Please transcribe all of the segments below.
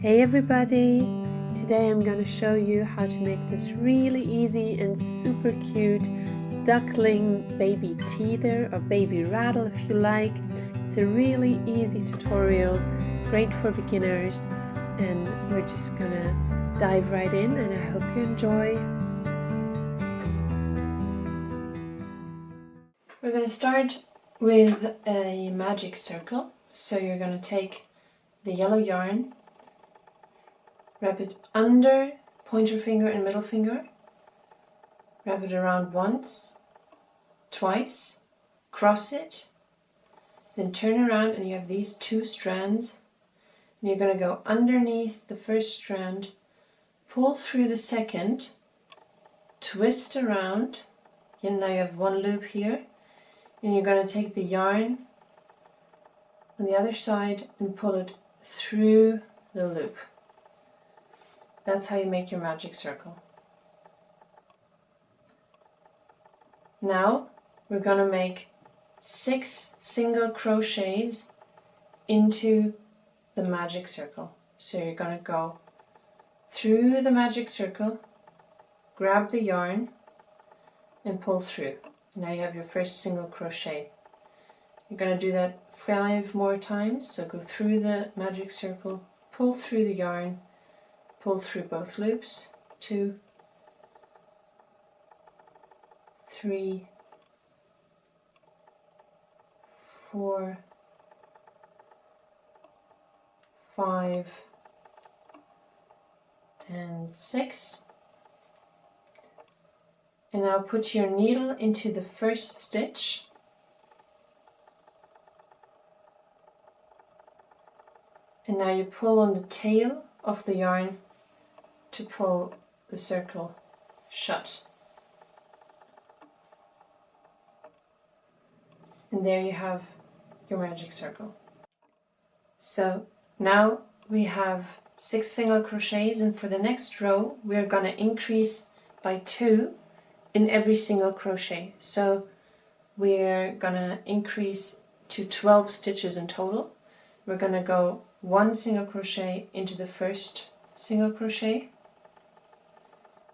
Hey everybody! Today I'm going to show you how to make this really easy and super cute duckling baby teether or baby rattle if you like. It's a really easy tutorial, great for beginners, and we're just gonna dive right in and I hope you enjoy. We're going to start with a magic circle. So you're going to take the yellow yarn, wrap it under pointer finger and middle finger, wrap it around once, twice, cross it, then turn around and you have these two strands, and you're going to go underneath the first strand, pull through the second, twist around, and now you have one loop here, and you're going to take the yarn on the other side and pull it through the loop. That's how you make your magic circle. Now we're going to make 6 single crochets into the magic circle. So you're going to go through the magic circle, grab the yarn and pull through. Now you have your first single crochet. You're going to do that 5 more times. So go through the magic circle, pull through the yarn, pull through both loops, 2, 3, 4, 5, and 6. And now put your needle into the first stitch. And now you pull on the tail of the yarn to pull the circle shut. And there you have your magic circle. So now we have 6 single crochets, and for the next row we're going to increase by 2 in every single crochet. So we're going to increase to 12 stitches in total. We're going to go 1 single crochet into the first single crochet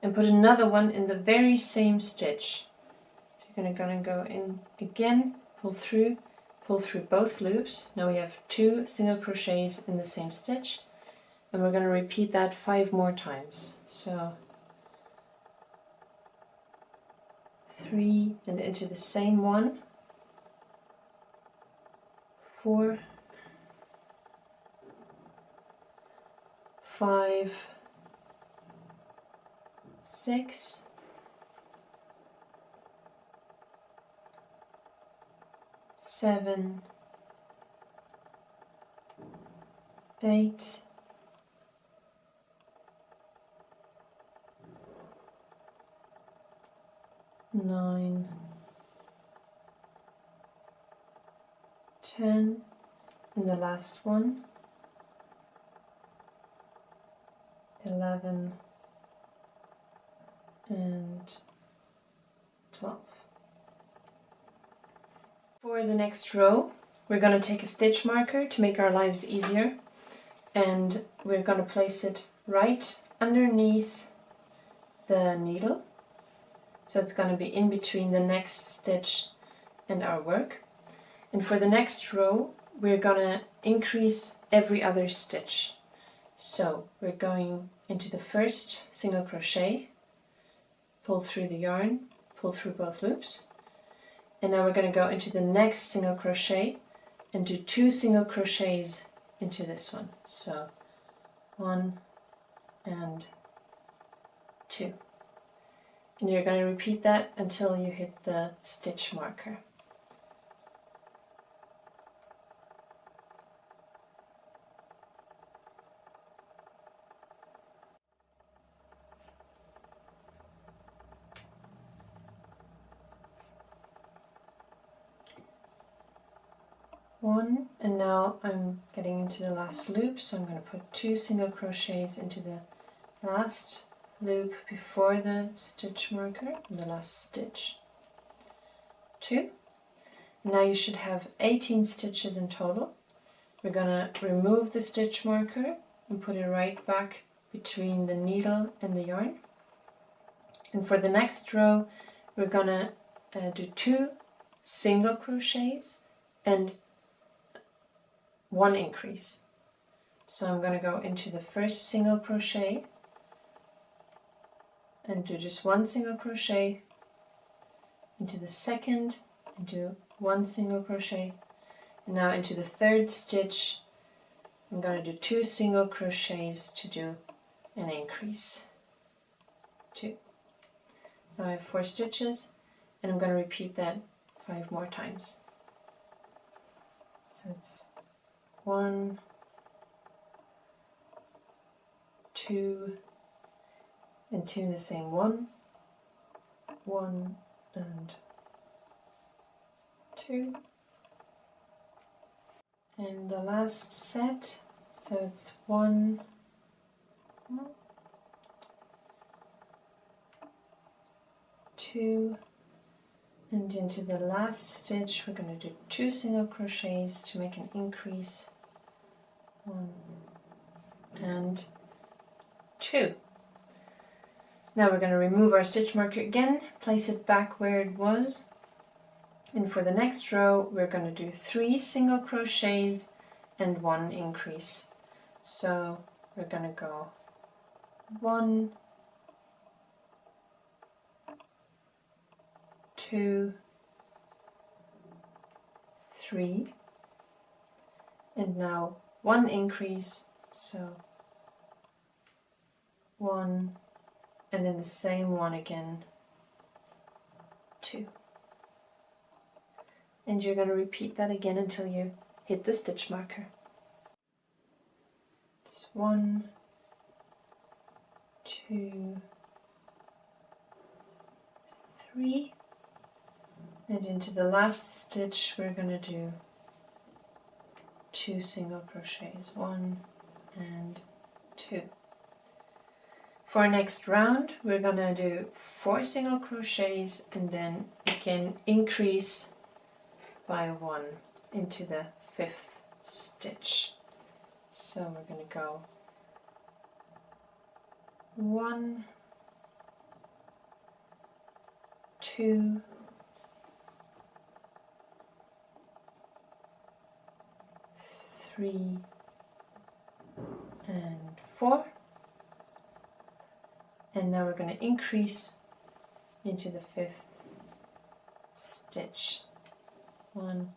and put another one in the very same stitch. So you're going to go in again, pull through both loops. Now we have 2 single crochets in the same stitch, and we're going to repeat that 5 more times. So 3 and into the same one, 4, 5, 6, 7, 8, 9, 10, and the last one, 11, and 12. For the next row, we're going to take a stitch marker to make our lives easier, and we're going to place it right underneath the needle. So it's going to be in between the next stitch and our work. And for the next row, we're going to increase every other stitch. So we're going into the first single crochet, pull through the yarn, pull through both loops. And now we're going to go into the next single crochet and do 2 single crochets into this one. So 1 and 2. And you're going to repeat that until you hit the stitch marker. One, and now I'm getting into the last loop, so I'm going to put 2 single crochets into the last loop before the stitch marker, the last stitch. 2. Now you should have 18 stitches in total. We're going to remove the stitch marker, and put it right back between the needle and the yarn. And for the next row we're gonna do 2 single crochets and 1 increase. So I'm going to go into the first single crochet and do just 1 single crochet, into the second and do 1 single crochet, and now into the third stitch I'm going to do 2 single crochets to do an increase. 2. Now I have 4 stitches and I'm going to repeat that 5 more times. So it's 1, 2, and 2 in the same 1, 1 and 2, and the last set, so it's 1, 2, and into the last stitch we're going to do 2 single crochets to make an increase, 1 and 2. Now we're going to remove our stitch marker again, place it back where it was, and for the next row we're going to do 3 single crochets and 1 increase. So we're going to go 1, 2, 3, and now 1 increase, so 1, and then the same 1 again, 2. And you're going to repeat that again until you hit the stitch marker. It's 1, 2, 3, and into the last stitch we're going to do 2 single crochets, 1 and 2. For our next round we're going to do 4 single crochets and then again increase by 1 into the 5th stitch. So we're going to go 1, 2, 3, and 4. And now we're going to increase into the 5th stitch. 1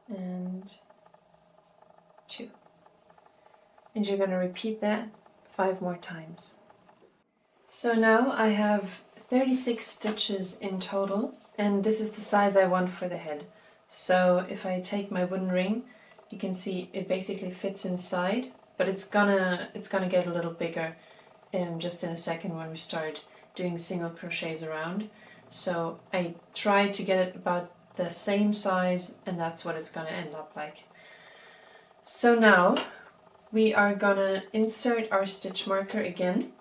and 2. And you're going to repeat that 5 more times. So now I have 36 stitches in total, and this is the size I want for the head. So if I take my wooden ring, you can see it basically fits inside, but it's gonna get a little bigger just in a second when we start doing single crochets around. So I tried to get it about the same size, and that's what it's gonna end up like. So now we are gonna insert our stitch marker again,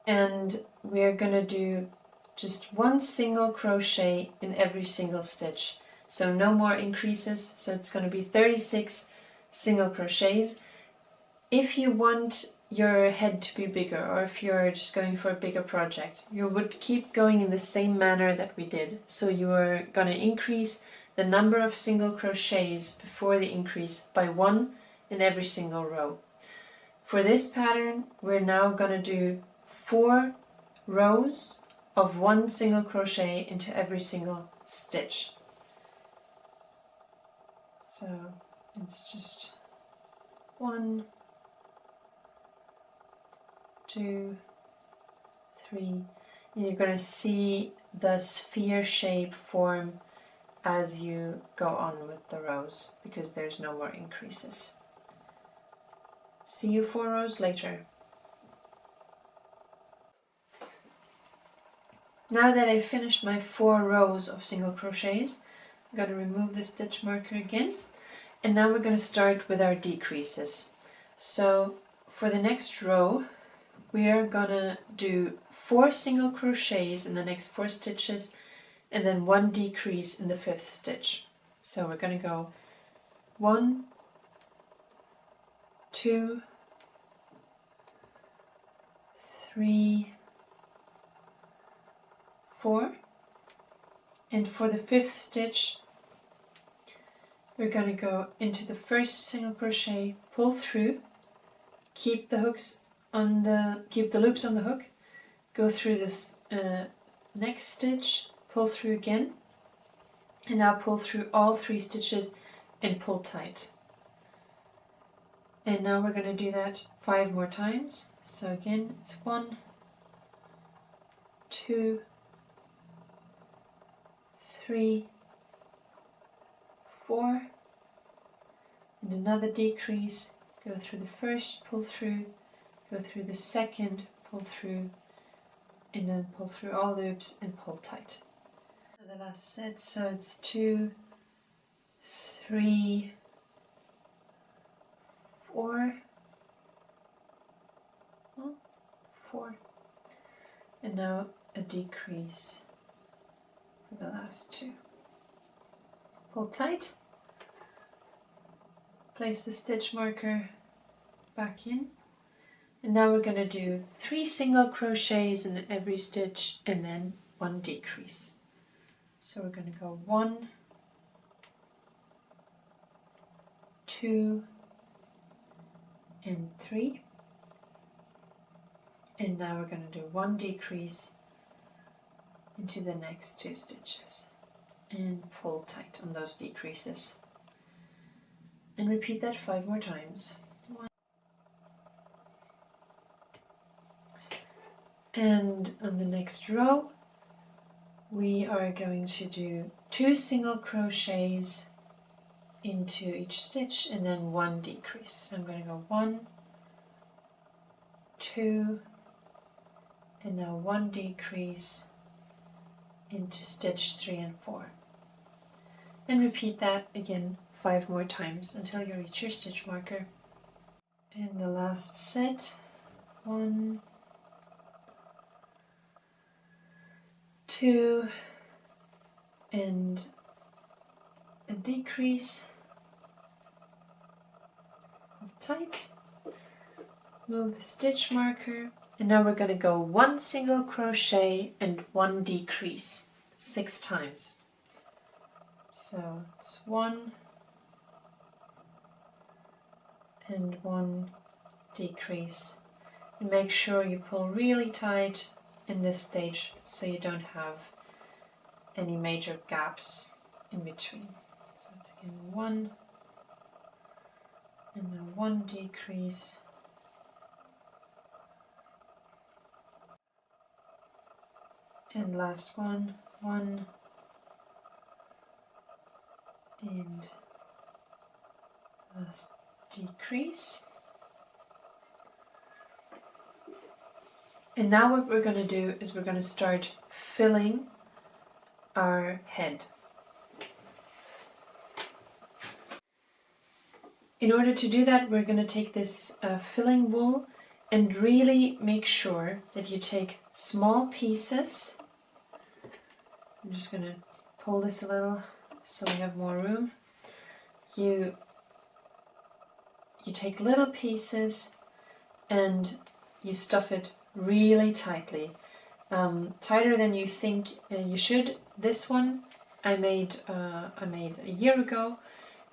and we're gonna do just 1 single crochet in every single stitch. So no more increases, so it's going to be 36 single crochets. If you want your head to be bigger, or if you're just going for a bigger project, you would keep going in the same manner that we did. So you are going to increase the number of single crochets before the increase by 1 in every single row. For this pattern we're now going to do 4 rows of 1 single crochet into every single stitch. So it's just 1, 2, 3, and you're going to see the sphere shape form as you go on with the rows, because there's no more increases. See you 4 rows later. Now that I've finished my 4 rows of single crochets, I'm going to remove the stitch marker again, and now we're going to start with our decreases. So for the next row we are going to do 4 single crochets in the next 4 stitches and then 1 decrease in the 5th stitch. So we're going to go 1, 2, 3, 4, and for the 5th stitch we're going to go into the first single crochet, pull through, keep the loops on the hook, go through this next stitch, pull through again, and now pull through all 3 stitches and pull tight. And now we're going to do that 5 more times. So again, it's 1, 2, 3, 4, and another decrease, go through the first, pull through, go through the second, pull through, and then pull through all loops and pull tight. And the last set, so it's 2, 3, 4, 4, and now a decrease for the last 2. Pull tight, place the stitch marker back in, and now we're going to do 3 single crochets in every stitch and then 1 decrease. So we're going to go 1, 2, and 3, and now we're going to do 1 decrease into the next 2 stitches and pull tight on those decreases, and repeat that 5 more times. And on the next row we are going to do 2 single crochets into each stitch and then 1 decrease. So I'm going to go 1, 2, and now 1 decrease into stitch 3 and 4. And repeat that again 5 more times until you reach your stitch marker. And the last set, 1, 2, and a decrease, hold tight, move the stitch marker, and now we're going to go 1 single crochet and 1 decrease 6 times. So it's 1 and 1 decrease, and make sure you pull really tight in this stage so you don't have any major gaps in between. So it's again 1 and then 1 decrease, and last one, 1 and last decrease. And now what we're going to do is we're going to start filling our head. In order to do that, we're going to take this filling wool and really make sure that you take small pieces. I'm just going to pull this a little so we have more room. You take little pieces and you stuff it really tightly, tighter than you think you should. This one I made a year ago,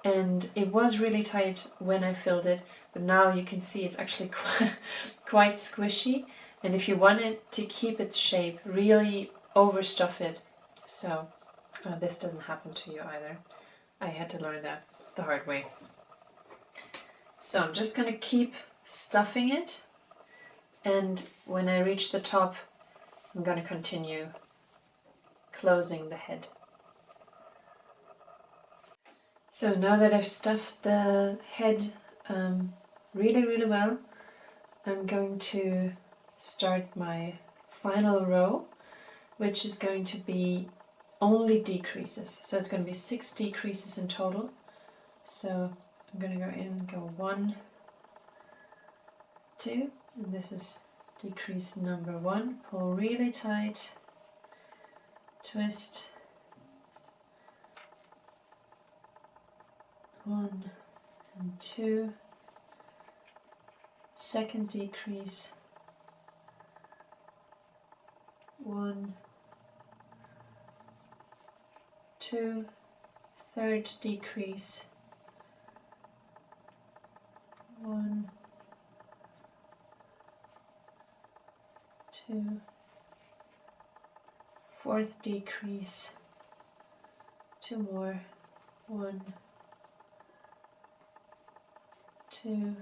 and it was really tight when I filled it, but now you can see it's actually quite squishy, and if you want it to keep its shape, really overstuff it so this doesn't happen to you either. I had to learn that the hard way. So I'm just going to keep stuffing it, and when I reach the top I'm going to continue closing the head. So now that I've stuffed the head really well, I'm going to start my final row, which is going to be only decreases. So it's going to be 6 decreases in total. So I'm going to go in and go 1, 2, and this is decrease number 1. Pull really tight, twist, 1 and 2, second decrease, 1, 2, third decrease, 1, 2, fourth decrease, 2 more, 1, 2,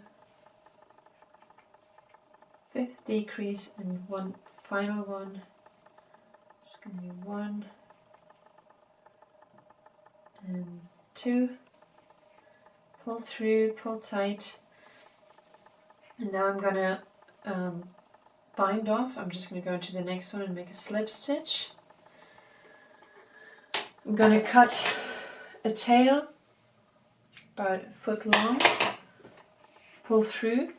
fifth decrease, and one final one. It's going to be 1 and 2. Pull through, pull tight, and now I'm going to bind off. I'm just going to go into the next one and make a slip stitch. I'm going to cut a tail about a foot long, pull through,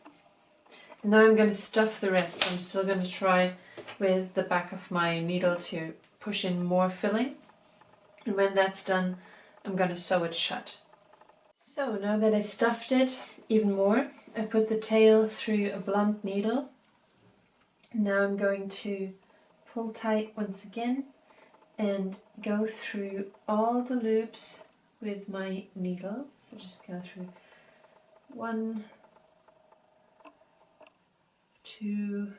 and now I'm going to stuff the rest. So I'm still going to try with the back of my needle to push in more filling, and when that's done I'm going to sew it shut. So now that I stuffed it even more, I put the tail through a blunt needle. Now I'm going to pull tight once again and go through all the loops with my needle. So just go through 1, 2,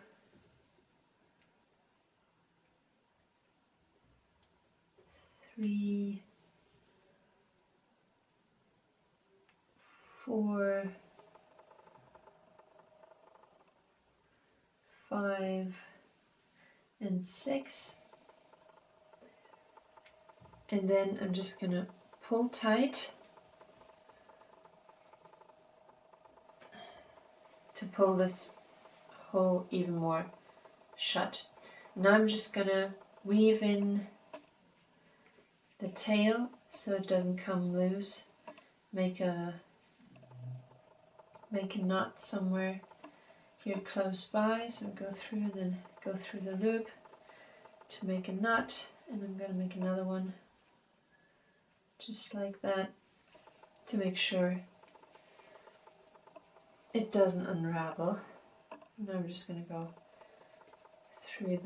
3, 4, 5, and 6. And then I'm just going to pull tight to pull this hole even more shut. Now I'm just going to weave in the tail so it doesn't come loose. Make a knot somewhere here close by, so go through and then go through the loop to make a knot, and I'm going to make another one just like that to make sure it doesn't unravel. Now I'm just going to go through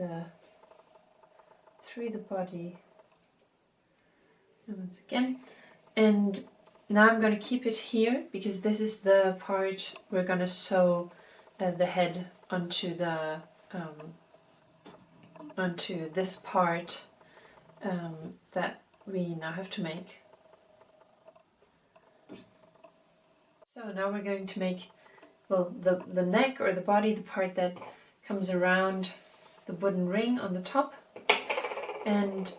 the body and once again, and now I'm going to keep it here because this is the part we're going to sew the head onto the onto this part that we now have to make. So now we're going to make, well, the neck or the body, the part that comes around the wooden ring on the top, and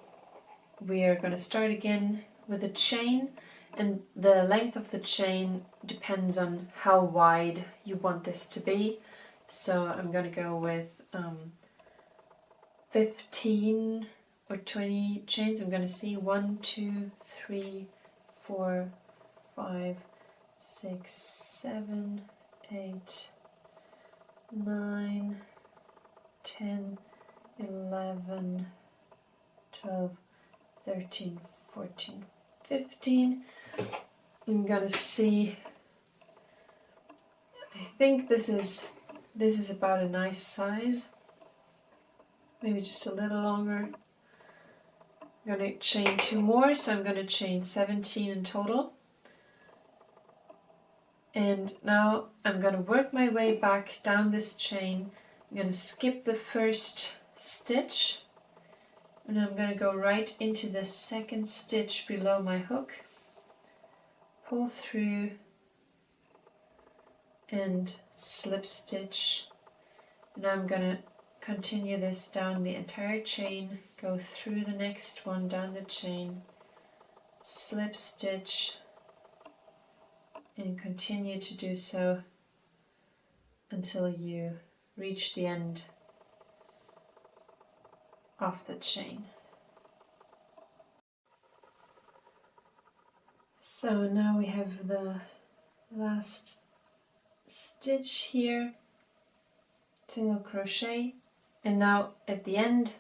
we are going to start again with a chain, and the length of the chain depends on how wide you want this to be. So I'm going to go with 15 or 20 chains. I'm going to see 1, 2, 3, 4, 5, 6, 7, 8, 9, 10, 11, 12, 13, 14, 15. I'm gonna see, I think this is about a nice size, maybe just a little longer. I'm gonna chain 2 more, so I'm gonna chain 17 in total. And now I'm gonna work my way back down this chain. I'm gonna skip the first stitch, and I'm going to go right into the second stitch below my hook, pull through and slip stitch. And I'm going to continue this down the entire chain, go through the next one down the chain, slip stitch, and continue to do so until you reach the end of the chain. So now we have the last stitch here, single crochet, and now at the end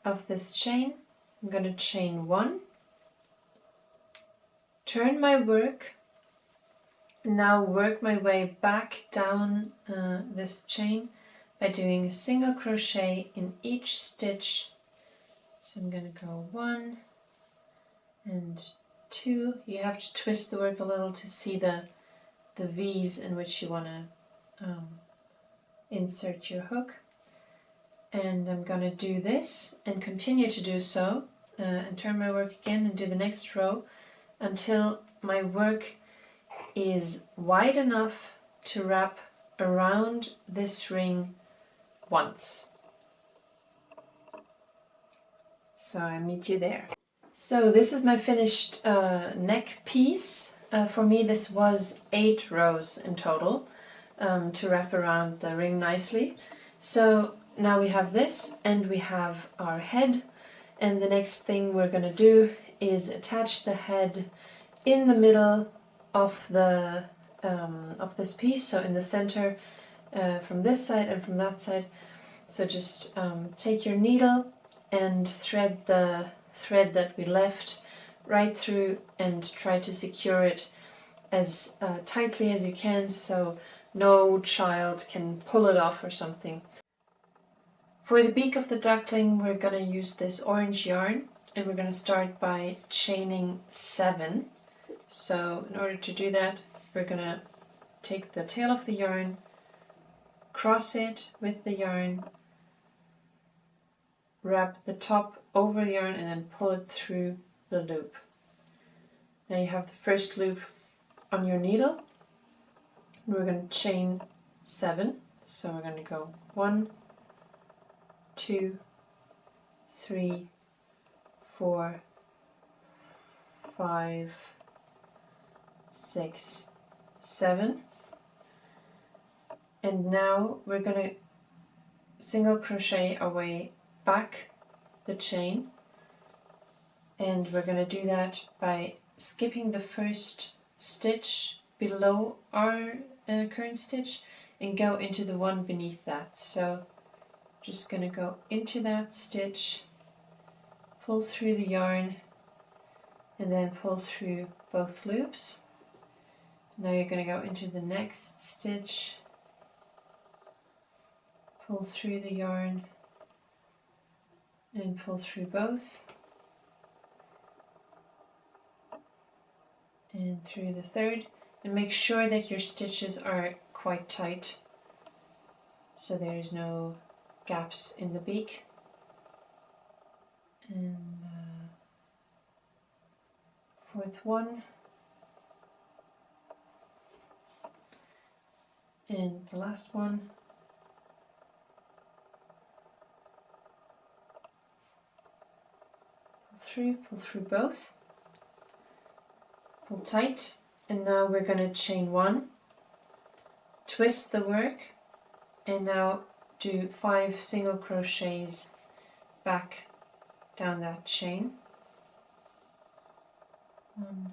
of this chain I'm going to chain 1, turn my work Now work my way back down this chain by doing a single crochet in each stitch. So I'm going to go 1 and 2. You have to twist the work a little to see the V's in which you want to insert your hook. And I'm going to do this and continue to do so and turn my work again and do the next row until my work is wide enough to wrap around this ring once. So I meet you there. So this is my finished neck piece. For me this was 8 rows in total to wrap around the ring nicely. So now we have this and we have our head, and the next thing we're going to do is attach the head in the middle of the of this piece, so in the center from this side and from that side. So just take your needle and thread the thread that we left right through and try to secure it as tightly as you can so no child can pull it off or something. For the beak of the duckling we're going to use this orange yarn, and we're going to start by chaining 7. So in order to do that we're going to take the tail of the yarn, cross it with the yarn, wrap the top over the yarn and then pull it through the loop. Now you have the first loop on your needle, and we're going to chain 7. So we're going to go 1, 2, 3, 4, 5, 6, 7. And now we're going to single crochet our way back the chain, and we're going to do that by skipping the first stitch below our current stitch and go into the one beneath that. So just going to go into that stitch, pull through the yarn and then pull through both loops. Now you're going to go into the next stitch, pull through the yarn and pull through both, and through the third, and make sure that your stitches are quite tight so there's no gaps in the beak. And fourth one, and the last one. Pull through both, pull tight, and now we're going to chain 1, twist the work, and now do 5 single crochets back down that chain. 1,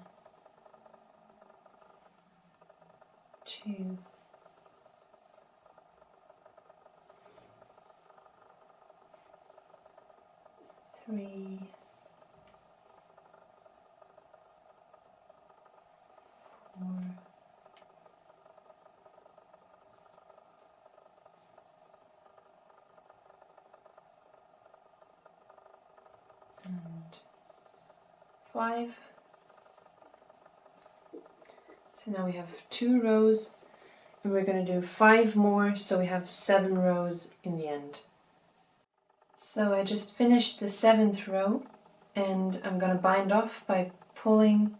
2, 3, 4, and 5. So now we have 2 rows, and we're going to do 5 more, so we have 7 rows in the end. So I just finished the 7th row, and I'm going to bind off by pulling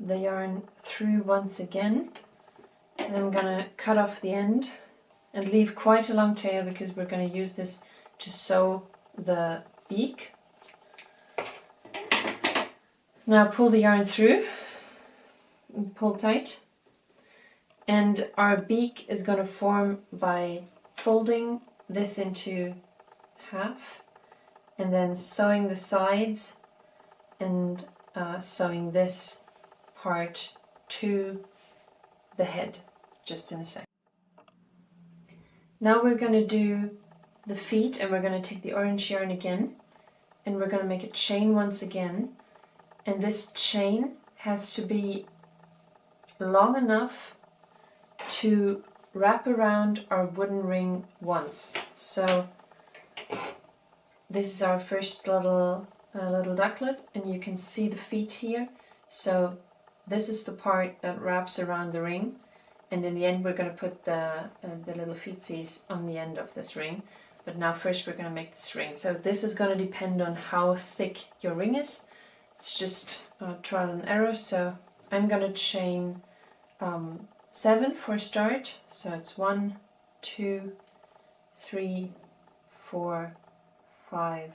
the yarn through once again, and I'm going to cut off the end and leave quite a long tail because we're going to use this to sew the beak. Now pull the yarn through and pull tight, and our beak is going to form by folding this into half and then sewing the sides and sewing this part to the head just in a second. Now we're going to do the feet, and we're going to take the orange yarn again and we're going to make a chain once again, and this chain has to be long enough to wrap around our wooden ring once. So this is our first little ducklet, and you can see the feet here. So this is the part that wraps around the ring, and in the end we're going to put the little feetsies on the end of this ring. But now first we're going to make this ring. So this is going to depend on how thick your ring is. It's just trial and error. So I'm going to chain 7 for a start. So it's 1, 2, 3, 4, 5,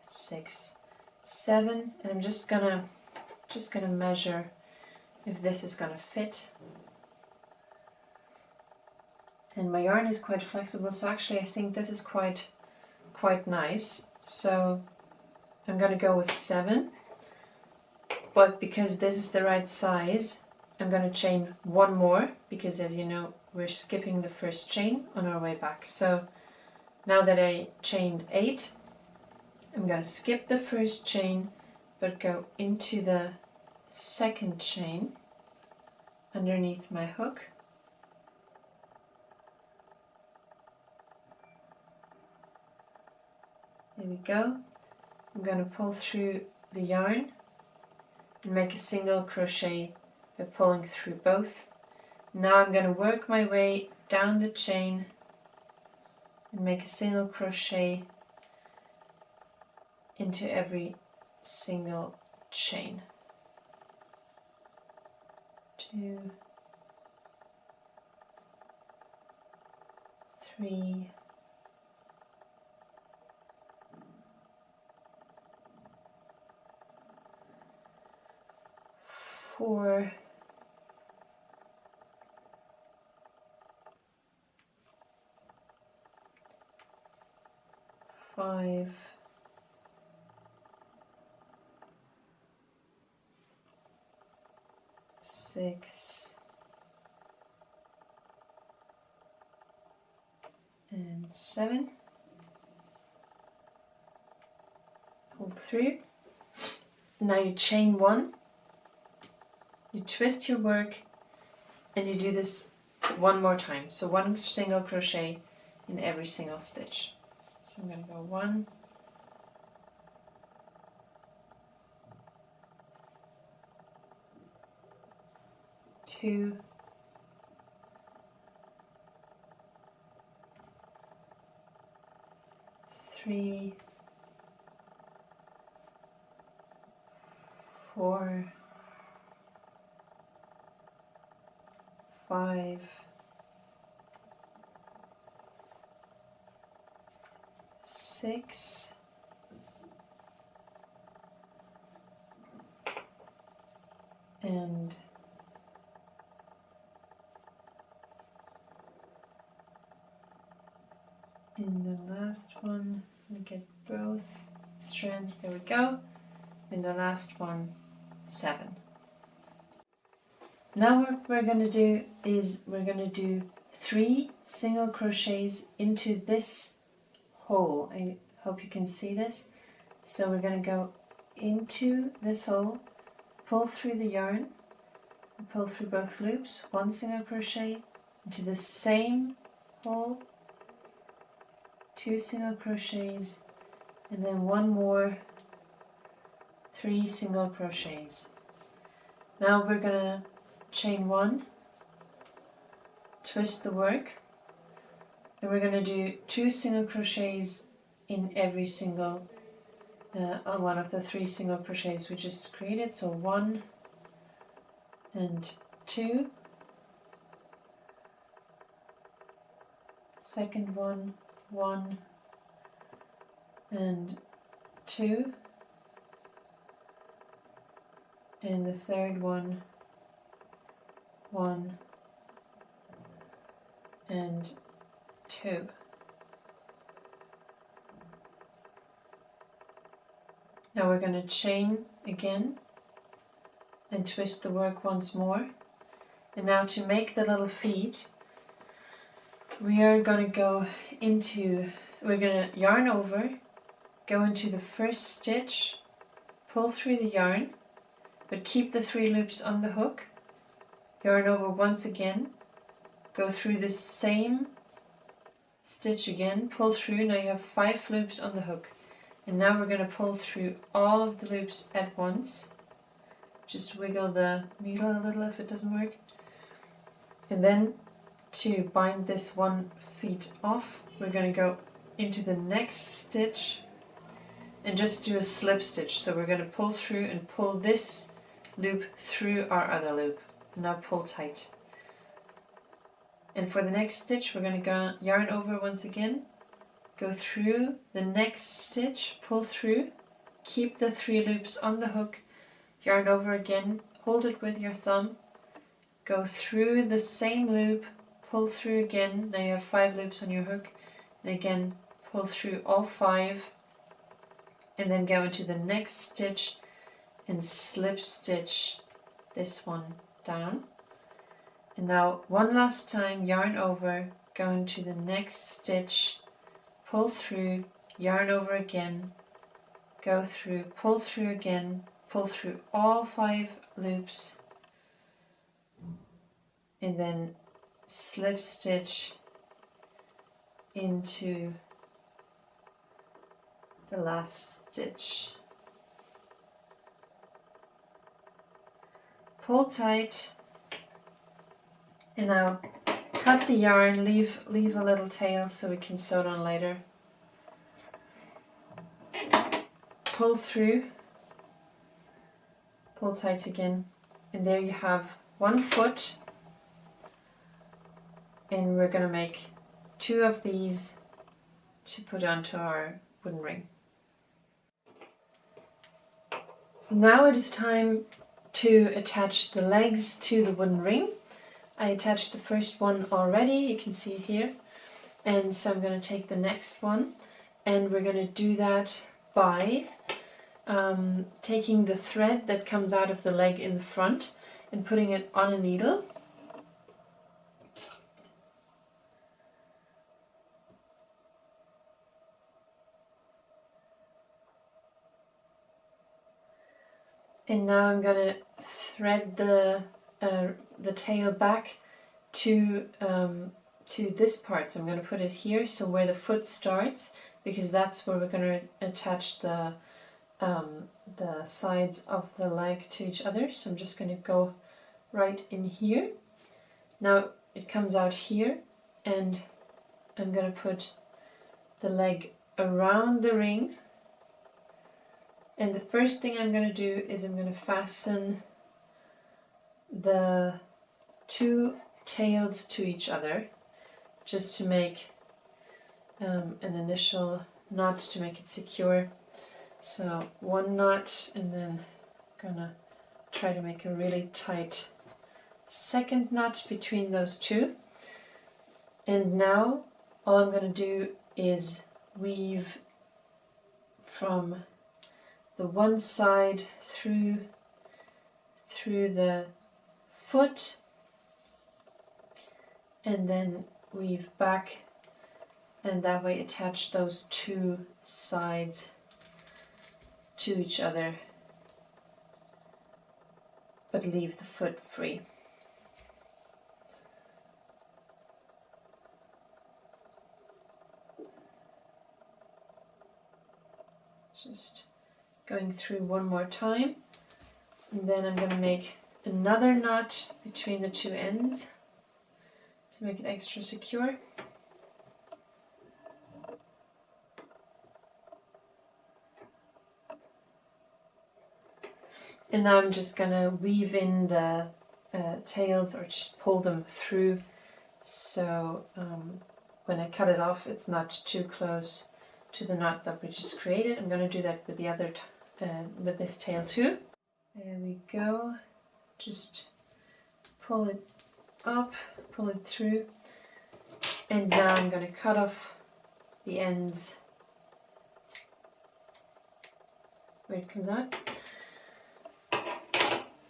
6, 7, and I'm just gonna measure if this is gonna fit. And my yarn is quite flexible, so actually I think this is quite nice. So I'm gonna go with 7, but because this is the right size, I'm gonna chain 1 more, because as you know, we're skipping the first chain on our way back. So now that I chained 8, I'm going to skip the first chain but go into the second chain underneath my hook. There we go. I'm going to pull through the yarn and make a single crochet by pulling through both. Now I'm going to work my way down the chain and make a single crochet into every single chain. 2, 3, 4, 5, 6, and 7. Pull through. Now you chain 1, you twist your work, and you do this 1 more time. So 1 single crochet in every single stitch. So I'm going to go 1, 2, 3, 4, 5, 6, and in the last one, I'm going to get both strands, there we go. In the last one, 7. Now what we're going to do is we're going to do 3 single crochets into this hole. I hope you can see this. So we're going to go into this hole, pull through the yarn, pull through both loops, 1 single crochet into the same hole, 2 single crochets, and then 1 more, 3 single crochets. Now we're going to chain 1, twist the work, and we're going to do 2 single crochets in every single one of the 3 single crochets we just created. So 1 and 2, second one, 1 and 2, and the third one, 1 and 2. Now we're going to chain again and twist the work once more. And now to make the little feet, we are going to go into, we're going to yarn over, go into the first stitch, pull through the yarn, but keep the 3 loops on the hook, yarn over once again, go through the same stitch again, pull through. Now you have 5 loops on the hook, and now we're going to pull through all of the loops at once. Just wiggle the needle a little if it doesn't work. And then to bind this one feet off, we're going to go into the next stitch and just do a slip stitch. So we're going to pull through and pull this loop through our other loop. Now pull tight. And for the next stitch, we're going to go yarn over once again, go through the next stitch, pull through, keep the 3 loops on the hook, yarn over again, hold it with your thumb, go through the same loop, pull through again. Now you have 5 loops on your hook, and again pull through all 5, and then go into the next stitch and slip stitch this one down. And now one last time, yarn over, go into the next stitch, pull through, yarn over again, go through, pull through again, pull through all 5 loops, and then slip stitch into the last stitch. Pull tight, and now cut the yarn, leave a little tail so we can sew it on later. Pull through, pull tight again, and there you have 1 foot, and we're going to make 2 of these to put onto our wooden ring. Now it is time to attach the legs to the wooden ring. I attached the first one already, you can see it here, and so I'm going to take the next one, and we're going to do that by taking the thread that comes out of the leg in the front and putting it on a needle. And now I'm going to thread the tail back to this part. So I'm going to put it here, so where the foot starts, because that's where we're going to attach the sides of the leg to each other. So I'm just going to go right in here. Now it comes out here, and I'm going to put the leg around the ring. And the first thing I'm going to do is I'm going to fasten the 2 tails to each other, just to make an initial knot to make it secure. So 1 knot, and then I'm going to try to make a really tight second knot between those 2. And now all I'm going to do is weave from the one side through the foot, and then weave back, and that way attach those 2 sides to each other, but leave the foot free. Just going through one more time, and then I'm going to make another knot between the 2 ends to make it extra secure. And now I'm just going to weave in the tails, or just pull them through, so when I cut it off it's not too close to the knot that we just created. I'm going to do that with the other with this tail too. There we go. Just pull it up, pull it through, and now I'm going to cut off the ends where it comes out.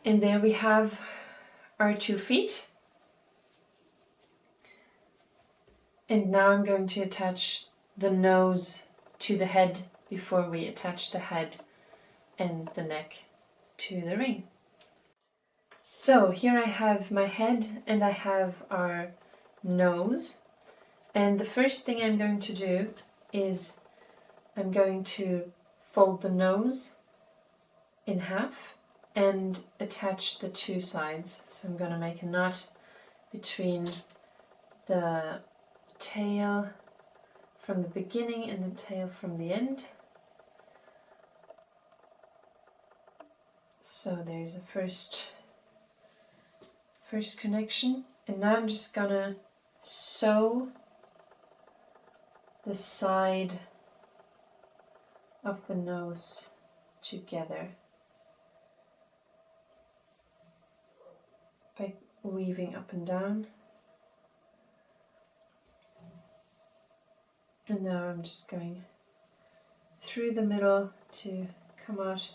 And there we have our 2 feet. And now I'm going to attach the nose to the head before we attach the head and the neck to the ring. So here I have my head and I have our nose, and the first thing I'm going to do is I'm going to fold the nose in half and attach the two sides. So I'm going to make a knot between the tail from the beginning and the tail from the end. So there's a first connection, and now I'm just gonna sew the side of the nose together by weaving up and down. And now I'm just going through the middle to come out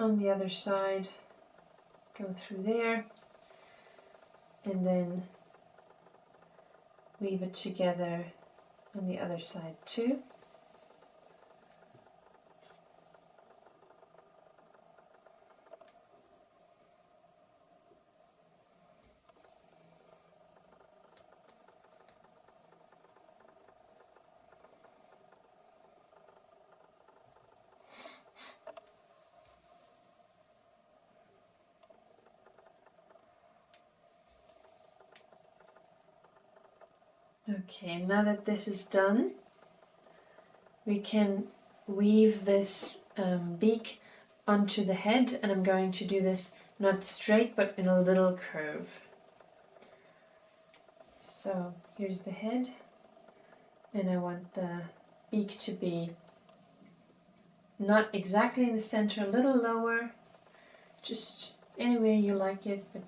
on the other side, go through there, and then weave it together on the other side too. Okay, now that this is done, we can weave this beak onto the head, and I'm going to do this not straight but in a little curve. So here's the head, and I want the beak to be not exactly in the center, a little lower, just any way you like it, but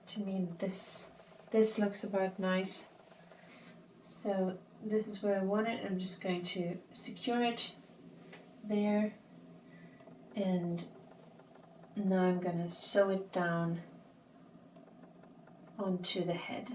to me this looks about nice. So this is where I want it. I'm just going to secure it there, and now I'm going to sew it down onto the head.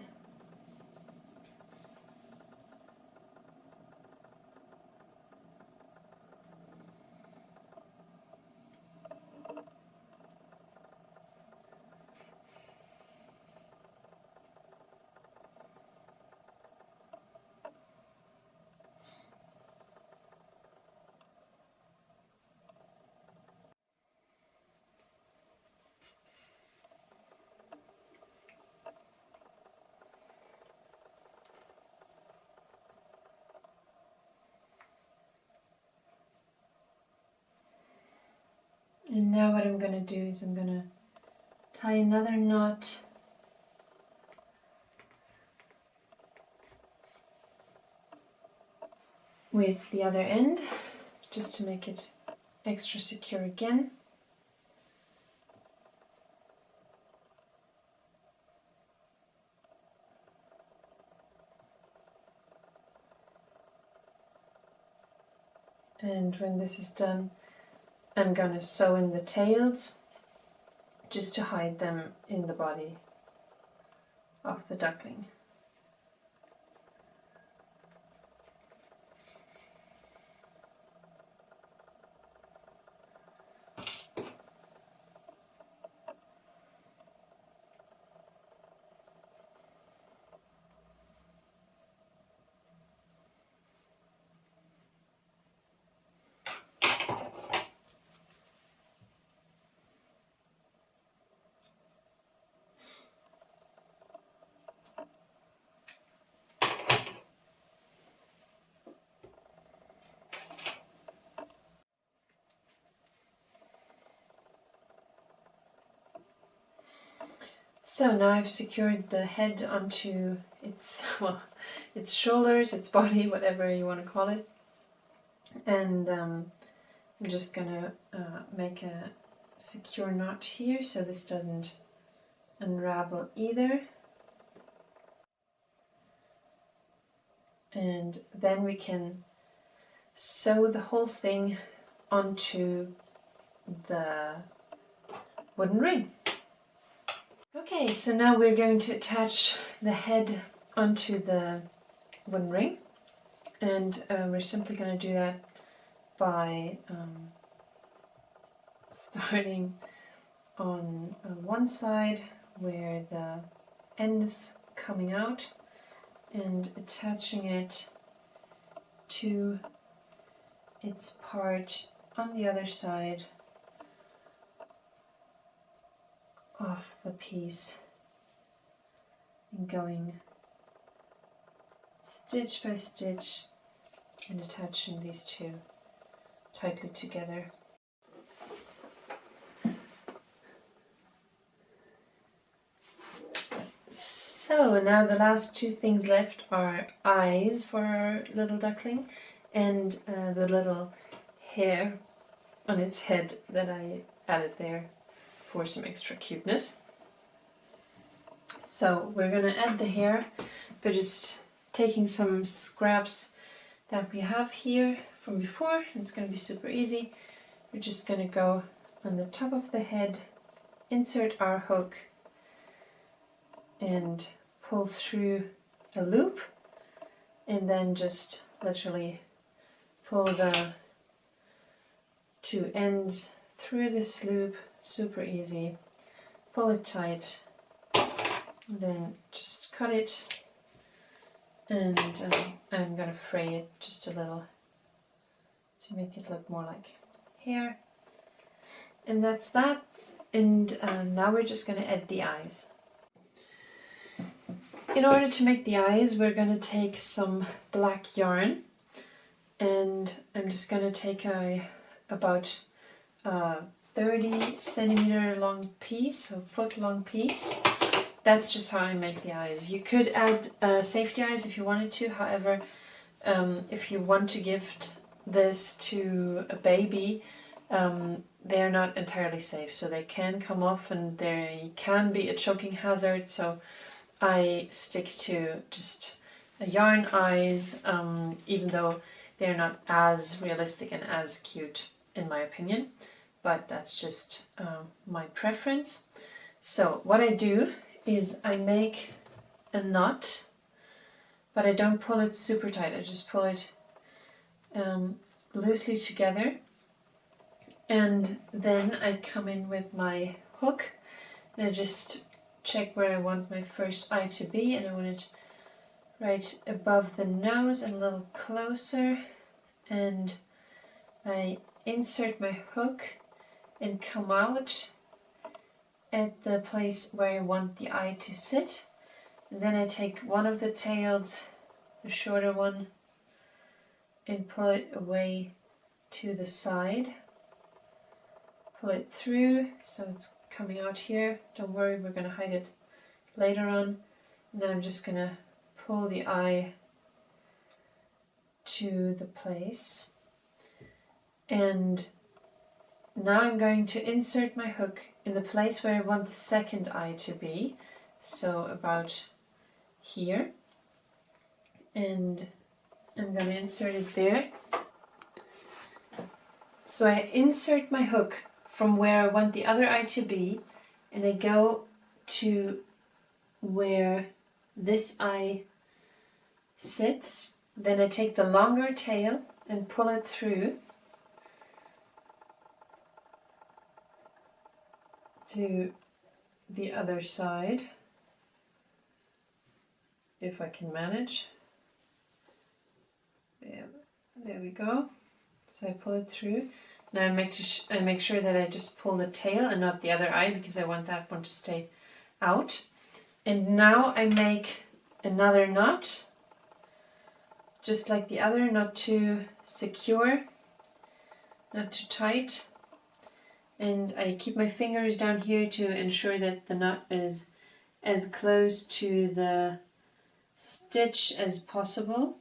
And now what I'm going to do is I'm going to tie another knot with the other end, just to make it extra secure again. And when this is done, I'm going to sew in the tails just to hide them in the body of the duckling. So now I've secured the head onto its, well, its shoulders, its body, whatever you want to call it. And I'm just going to make a secure knot here so this doesn't unravel either. And then we can sew the whole thing onto the wooden ring. Okay, so now we're going to attach the head onto the wooden ring, and we're simply going to do that by starting on one side where the end is coming out and attaching it to its part on the other side of the piece and going stitch by stitch and attaching these two tightly together. So now the last two things left are eyes for our little duckling and the little hair on its head that I added there for some extra cuteness. So we're going to add the hair by just taking some scraps that we have here from before. It's going to be super easy. We're just going to go on the top of the head, insert our hook and pull through a loop, and then just literally pull the two ends through this loop, super easy. Pull it tight, then just cut it, and I'm going to fray it just a little to make it look more like hair. And that's that. And now we're just going to add the eyes. In order to make the eyes, we're going to take some black yarn, and I'm just going to take about 30 centimeter long piece, a foot long piece. That's just how I make the eyes. You could add safety eyes if you wanted to. However, if you want to gift this to a baby, they're not entirely safe, so they can come off and they can be a choking hazard. So I stick to just yarn eyes, even though they're not as realistic and as cute in my opinion, but that's just my preference. So what I do is I make a knot, but I don't pull it super tight. I just pull it loosely together, and then I come in with my hook and I just check where I want my first eye to be, and I want it right above the nose and a little closer, and I insert my hook and come out at the place where I want the eye to sit, and then I take one of the tails, the shorter one, and pull it away to the side, pull it through so it's coming out here. Don't worry, we're going to hide it later on. And I'm just going to pull the eye to the place, and now I'm going to insert my hook in the place where I want the second eye to be, so about here, and I'm going to insert it there. So I insert my hook from where I want the other eye to be, and I go to where this eye sits. Then I take the longer tail and pull it through to the other side, if I can manage. There we go. So I pull it through. Now I make sure that I just pull the tail and not the other eye, because I want that one to stay out. And now I make another knot, just like the other, not too secure, not too tight. And I keep my fingers down here to ensure that the knot is as close to the stitch as possible.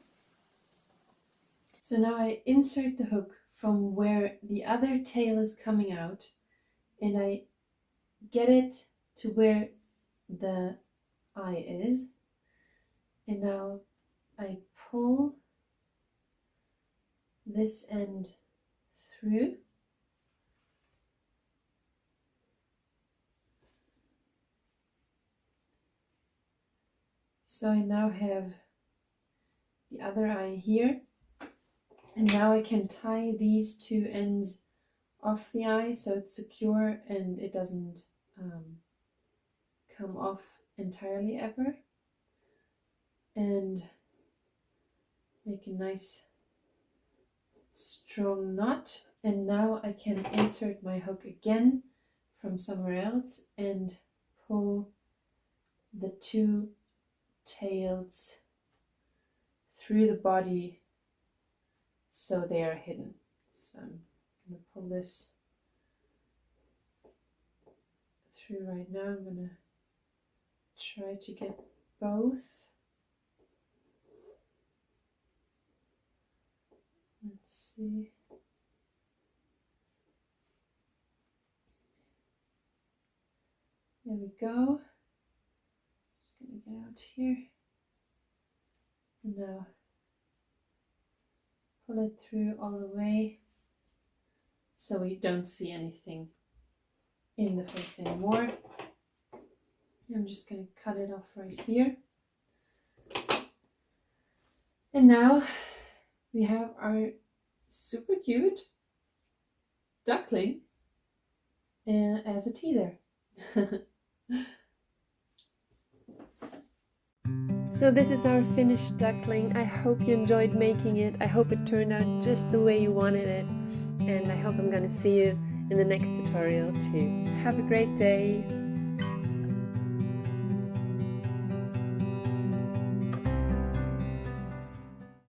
So now I insert the hook from where the other tail is coming out, and I get it to where the eye is, and now I pull this end through, so I now have the other eye here, and now I can tie these two ends off the eye so it's secure and it doesn't come off entirely ever. And make a nice strong knot. And now I can insert my hook again from somewhere else and pull the two tails through the body so they are hidden. So I'm going to pull this through right now. I'm going to try to get both. Let's see. There we go. Just going to get out here. And now pull it through all the way so we don't see anything in the face anymore. I'm just going to cut it off right here. And now we have our super cute duckling as a teether. So this is our finished duckling. I hope you enjoyed making it. I hope it turned out just the way you wanted it. And I hope I'm going to see you in the next tutorial too. Have a great day.